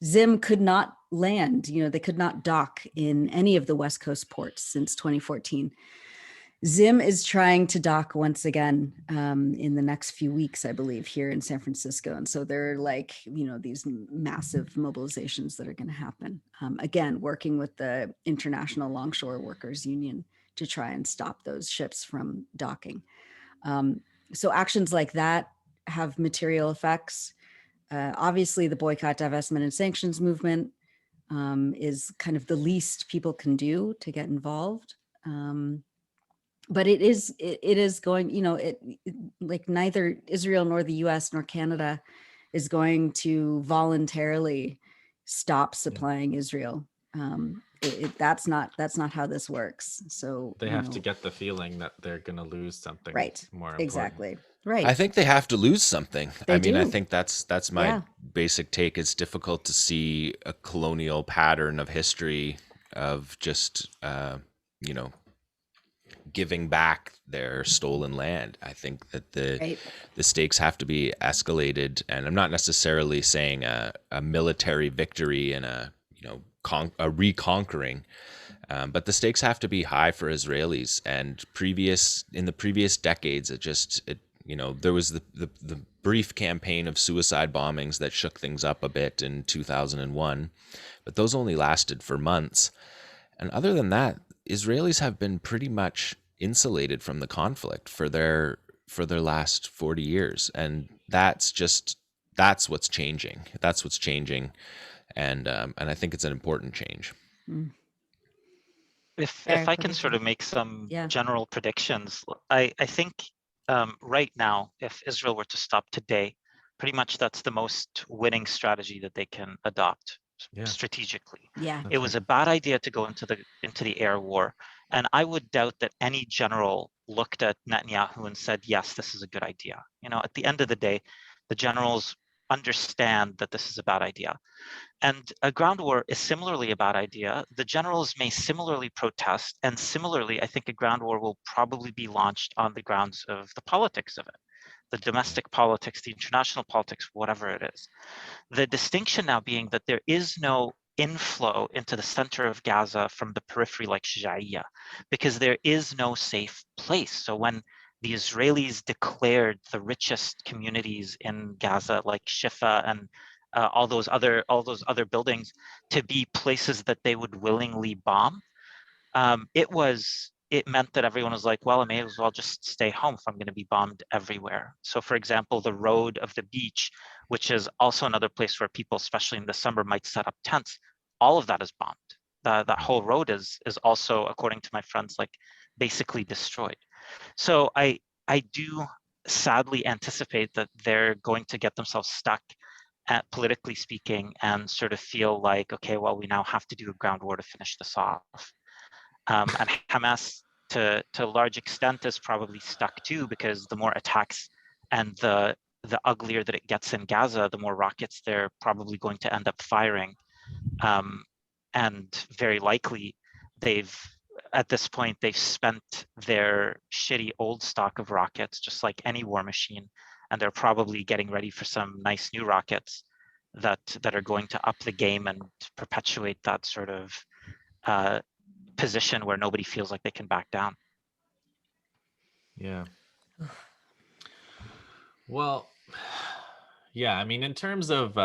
Zim could not land, they could not dock in any of the West Coast ports since 2014. Zim is trying to dock once again in the next few weeks, I believe, here in San Francisco. And so there are like, these massive mobilizations that are going to happen. Again, working with the International Longshore Workers Union to try and stop those ships from docking. So actions like that have material effects. Obviously, the boycott, divestment, and sanctions movement is kind of the least people can do to get involved. But it is going, like neither Israel nor the US nor Canada is going to voluntarily stop supplying Israel. That's not how this works. So they have to get the feeling that they're going to lose something. Right. More important. Exactly. Right. I think they have to lose something. They I mean, do. I think that's my basic take. It's difficult to see a colonial pattern of history of just, giving back their stolen land. I think that the stakes have to be escalated, and I'm not necessarily saying a military victory and a reconquering, but the stakes have to be high for Israelis. And in the previous decades, there was the brief campaign of suicide bombings that shook things up a bit in 2001, but those only lasted for months. And other than that, Israelis have been pretty much insulated from the conflict for their last 40 years, and that's what's changing. That's what's changing, and I think it's an important change. Mm. If Eric, I what do can you sort of think? make some Yeah. general predictions, I think right now, if Israel were to stop today, pretty much that's the most winning strategy that they can adopt Yeah. strategically. Yeah. It was a bad idea to go into the air war, and I would doubt that any general looked at Netanyahu and said, yes, this is a good idea. You know, at the end of the day, the generals understand that this is a bad idea. And a ground war is similarly a bad idea. The generals may similarly protest, and similarly, I think a ground war will probably be launched on the grounds of the politics of it, the domestic politics, the international politics, whatever it is. The distinction now being that there is no inflow into the center of Gaza from the periphery like Shajaiya, because there is no safe place. So when the Israelis declared the richest communities in Gaza, like Shifa and all those other buildings, to be places that they would willingly bomb, it meant that everyone was like, well, I may as well just stay home if I'm going to be bombed everywhere. So, for example, the road of the beach, which is also another place where people, especially in the summer, might set up tents, all of that is bombed. That whole road is also, according to my friends, like basically destroyed. So I do sadly anticipate that they're going to get themselves stuck at, politically speaking, and sort of feel like, okay, well, we now have to do a ground war to finish this off. And Hamas, to a large extent, is probably stuck too, because the more attacks and the uglier that it gets in Gaza, the more rockets they're probably going to end up firing. And very likely, at this point, they've spent their shitty old stock of rockets, just like any war machine, and they're probably getting ready for some nice new rockets that are going to up the game and perpetuate that sort of position where nobody feels like they can back down. Yeah. Well, yeah, I mean, in terms of,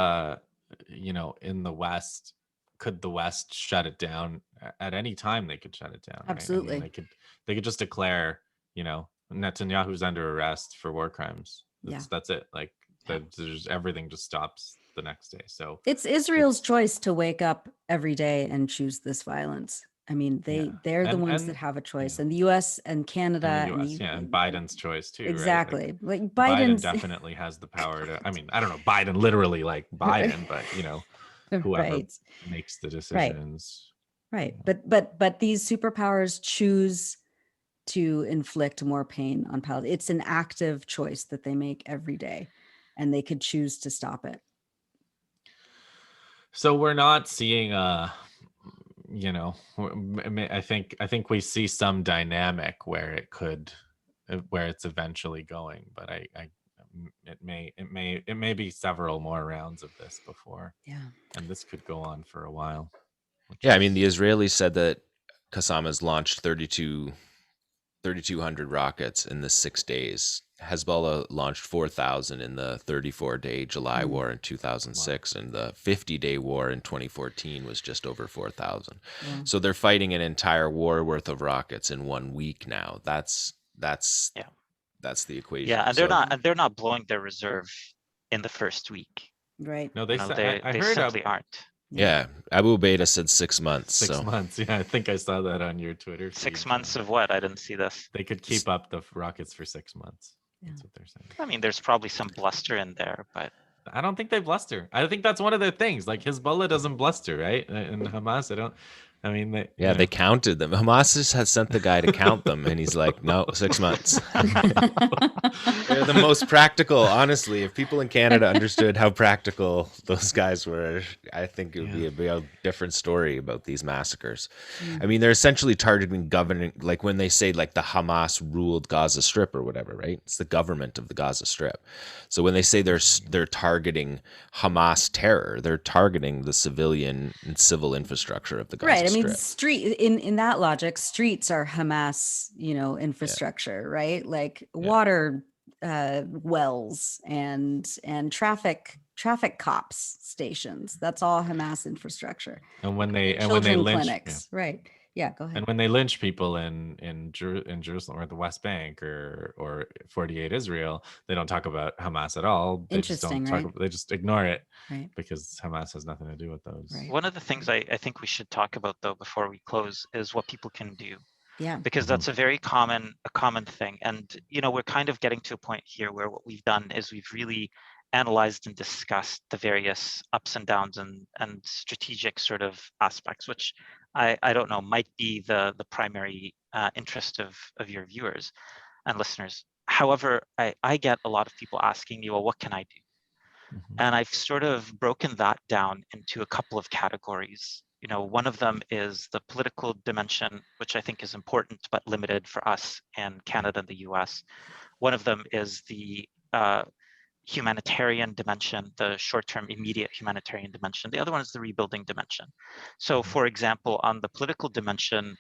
in the West, could the West shut it down at any time? They could shut it down. Absolutely. Right? I mean, they could just declare, Netanyahu's under arrest for war crimes. That's it. Like, there's everything just stops the next day. So it's Israel's choice to wake up every day and choose this violence. I mean, they're the ones that have a choice, and the U.S. and Canada, and Biden's choice too. Exactly. Right? Like Biden definitely has the power to. I mean, I don't know Biden literally like Biden, but whoever makes the decisions. Right. But these superpowers choose to inflict more pain on Palestine. It's an active choice that they make every day, and they could choose to stop it. So we're not seeing I think we see some dynamic where it's eventually going, but it may be several more rounds of this before. Yeah. And this could go on for a while. Yeah, I mean, the Israelis said that Qassam has launched 3,200 rockets in the 6 days. Hezbollah launched 4,000 in the 34-day July war in 2006, and the 50-day war in 2014 was just over 4,000. Yeah. So they're fighting an entire war worth of rockets in 1 week now. That's the equation. Yeah, and they're not blowing their reserve in the first week. Right. No, they heard simply aren't. Yeah, Abu Ubaidah said 6 months. 6 months. Yeah, I think I saw that on your Twitter feed. 6 months of what? I didn't see this. They could keep up the rockets for 6 months. That's what they're saying. I mean, there's probably some bluster in there, but I don't think they bluster. I think that's one of their things. Like Hezbollah doesn't bluster, right? And Hamas, they counted them. Hamas has sent the guy to count them, and he's like, no, 6 months. They're the most practical. Honestly, if people in Canada understood how practical those guys were, I think it would be a real different story about these massacres. I mean, they're essentially targeting governing, like when they say like the Hamas ruled Gaza Strip or whatever, right? It's the government of the Gaza Strip. So when they say they're targeting Hamas terror, they're targeting the civilian and civil infrastructure of the Gaza Strip. I mean, in that logic, streets are Hamas, infrastructure, right? Like water wells and traffic cops stations. That's all Hamas infrastructure. And when they Children lynch, clinics, right? Yeah, go ahead. and when they lynch people in Jerusalem or the West Bank or 48 Israel, they don't talk about Hamas at all. They just don't Interesting, right? they just ignore it, Right. because Hamas has nothing to do with those. Right. One of the things I think we should talk about, though, before we close, is what people can do, Yeah. because that's a very common thing. And we're kind of getting to a point here where what we've done is we've really analyzed and discussed the various ups and downs and strategic sort of aspects, which I don't know, might be the primary interest of your viewers and listeners. However, I get a lot of people asking me, well, what can I do? And I've sort of broken that down into a couple of categories. One of them is the political dimension, which I think is important but limited for us in Canada and the US. One of them is the humanitarian dimension, the short-term immediate humanitarian dimension. The other one is the rebuilding dimension. So for example, on the political dimension,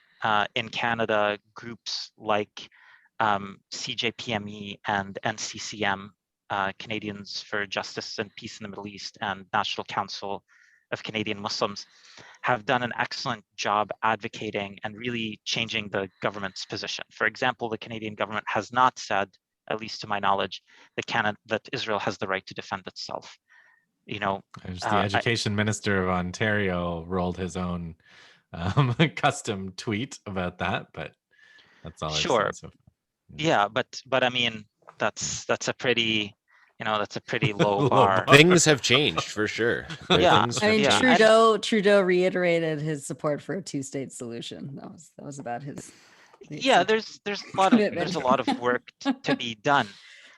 in Canada, groups like CJPME and NCCM, Canadians for Justice and Peace in the Middle East, and National Council of Canadian Muslims, have done an excellent job advocating and really changing the government's position. For example, the Canadian government has not said, at least to my knowledge, that Israel has the right to defend itself. The education minister of Ontario rolled his own custom tweet about that, but that's all sure. I've seen so far. Yeah, but I mean, that's a pretty low bar. Things have changed for sure. Yeah, I mean, yeah. Trudeau reiterated his support for a two-state solution. That was about his. Yeah, there's a lot of work to be done.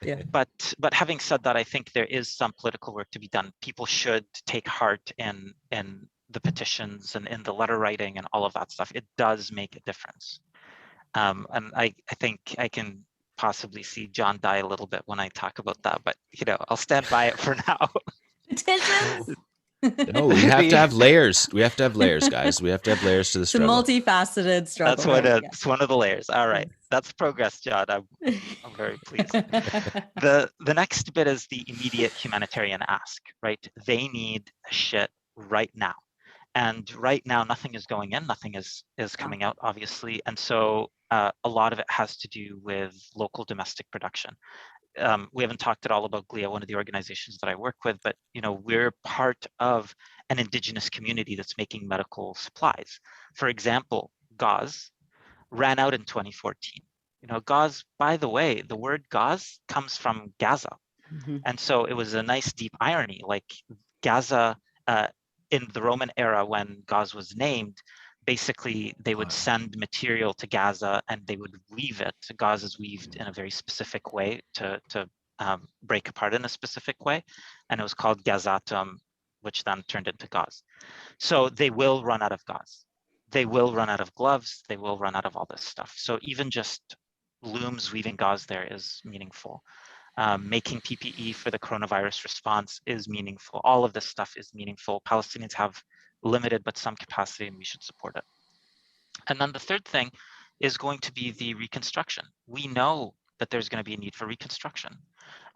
Yeah. But having said that, I think there is some political work to be done. People should take heart in the petitions and in the letter writing and all of that stuff. It does make a difference. And I think I can possibly see John die a little bit when I talk about that, but I'll stand by it for now. Petitions. No, we have to have layers. We have to have layers, guys. We have to have layers to the It's a struggle. multifaceted struggle. That's what it's one of the layers. All right, that's progress, John. I'm very pleased. The next bit is the immediate humanitarian ask. Right, they need shit right now, and right now nothing is going in, nothing is coming out, obviously, and so a lot of it has to do with local domestic production. We haven't talked at all about GLIA, one of the organizations that I work with, but we're part of an indigenous community that's making medical supplies. For example, gauze ran out in 2014. Gauze, by the way, the word gauze comes from Gaza. Mm-hmm. And so it was a nice deep irony, like Gaza, in the Roman era when gauze was named, basically they would send material to Gaza and they would weave it. Gauze is weaved in a very specific way to break apart in a specific way. And it was called gazatum, which then turned into gauze. So they will run out of gauze. They will run out of gloves. They will run out of all this stuff. So even just looms weaving gauze there is meaningful. Making PPE for the coronavirus response is meaningful. All of this stuff is meaningful. Palestinians have limited but some capacity, and we should support it. And then the third thing is going to be the reconstruction. We know that there's going to be a need for reconstruction.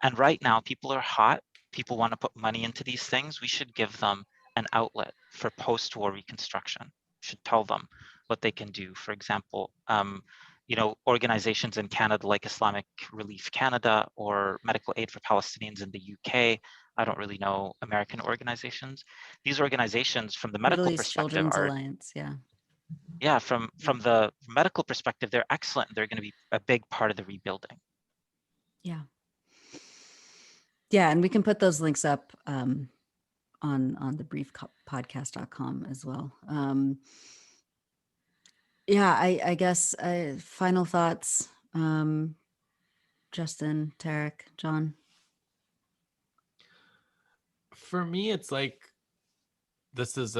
And right now, people are hot. People want to put money into these things. We should give them an outlet for post-war reconstruction. We should tell them what they can do. For example, organizations in Canada like Islamic Relief Canada or Medical Aid for Palestinians in the UK. I don't really know American organizations. These organizations, from the medical perspective, Children's Alliance, yeah, from the medical perspective, they're excellent. They're going to be a big part of the rebuilding. Yeah, and we can put those links up on thebriefpodcast.com as well. I guess final thoughts, Justin, Tarek, John. For me, it's like this is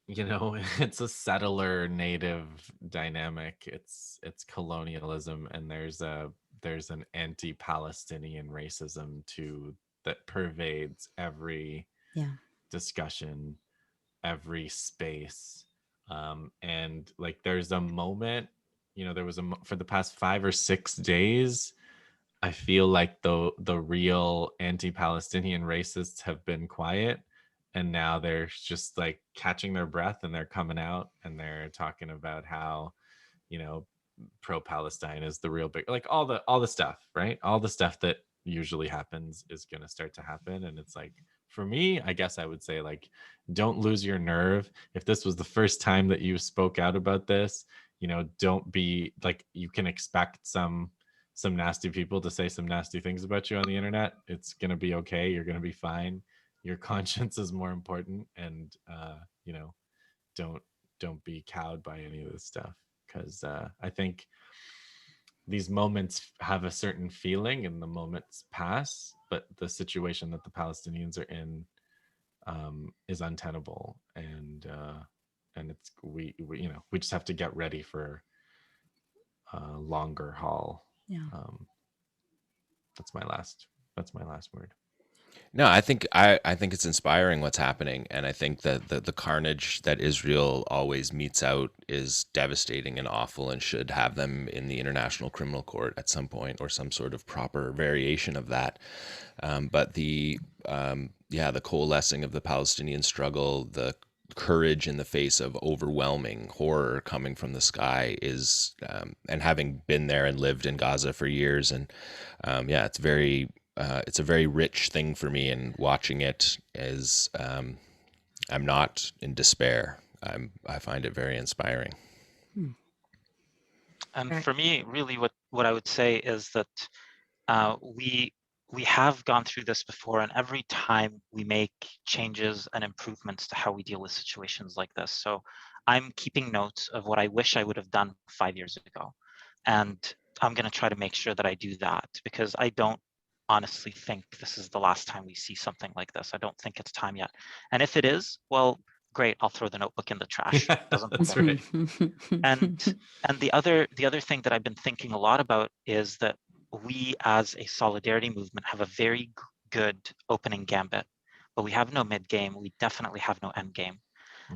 it's a settler native dynamic. It's colonialism, and there's an anti-Palestinian racism that pervades every discussion, every space. And like there's a moment, there was for the past 5 or 6 days, I feel like the real anti-Palestinian racists have been quiet, and now they're just like catching their breath, and they're coming out and they're talking about how, you know, pro-Palestine is the real big, like all the stuff, right? All the stuff that usually happens is going to start to happen. And it's like, for me, I guess I would say, like, don't lose your nerve. If this was the first time that you spoke out about this, you know, don't be like, you can expect some nasty people to say some nasty things about you on the internet. It's going to be okay. You're going to be fine. Your conscience is more important. And you know, don't be cowed by any of this stuff, because I think these moments have a certain feeling and the moments pass, but the situation that the Palestinians are in is untenable. And it's we you know, we just have to get ready for a longer haul. Yeah. That's my last word. No, I think it's inspiring what's happening, and I think that the carnage that Israel always meets out is devastating and awful, and should have them in the International Criminal Court at some point, or some sort of proper variation of that. But the coalescing of the Palestinian struggle, the courage in the face of overwhelming horror coming from the sky is, and having been there and lived in Gaza for years, and it's a very rich thing for me, and watching it is, I'm not in despair. I find it very inspiring. And Right. for me, really, what I would say is that we have gone through this before, and every time we make changes and improvements to how we deal with situations like this. So I'm keeping notes of what I wish I would have done 5 years ago, and I'm going to try to make sure that I do that, because I don't honestly think this is the last time we see something like this. I don't think it's time yet. And if it is, well, great, I'll throw the notebook in the trash. Doesn't That's bother me. right. And the other thing that I've been thinking a lot about is that we as a solidarity movement have a very good opening gambit, but we have no mid game. We definitely have no end game.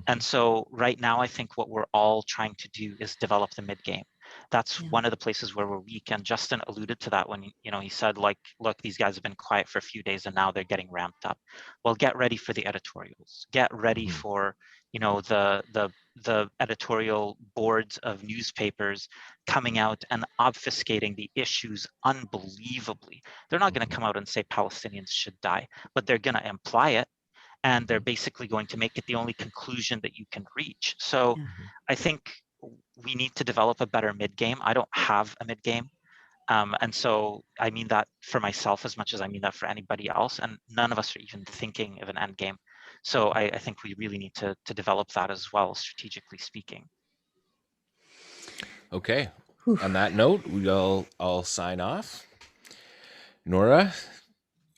And so right now, I think what we're all trying to do is develop the mid game. That's one of the places where we're weak. And Justin alluded to that when, you know, he said, like, look, these guys have been quiet for a few days and now they're getting ramped up. Well, get ready for the editorials. Get ready for, you know, the editorial boards of newspapers coming out and obfuscating the issues unbelievably. They're not going to come out and say Palestinians should die, but they're going to imply it. And they're basically going to make it the only conclusion that you can reach. So I think we need to develop a better mid game. I don't have a mid game. And so I mean that for myself as much as I mean that for anybody else. And none of us are even thinking of an end game. So I think we really need to develop that as well, strategically speaking. Okay. On that note, I'll sign off. Nora,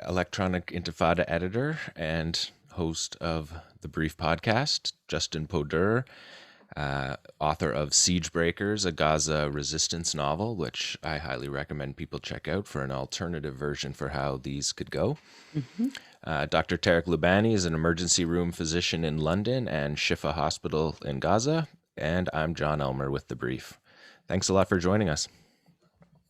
Electronic Intifada editor and host of the Brief podcast. Justin Podur, author of Siegebreakers, a Gaza resistance novel, which I highly recommend people check out for an alternative version for how these could go. Dr. Tarek Loubani is an emergency room physician in London and Shifa Hospital in Gaza. And I'm Jon Elmer with The Brief. Thanks a lot for joining us.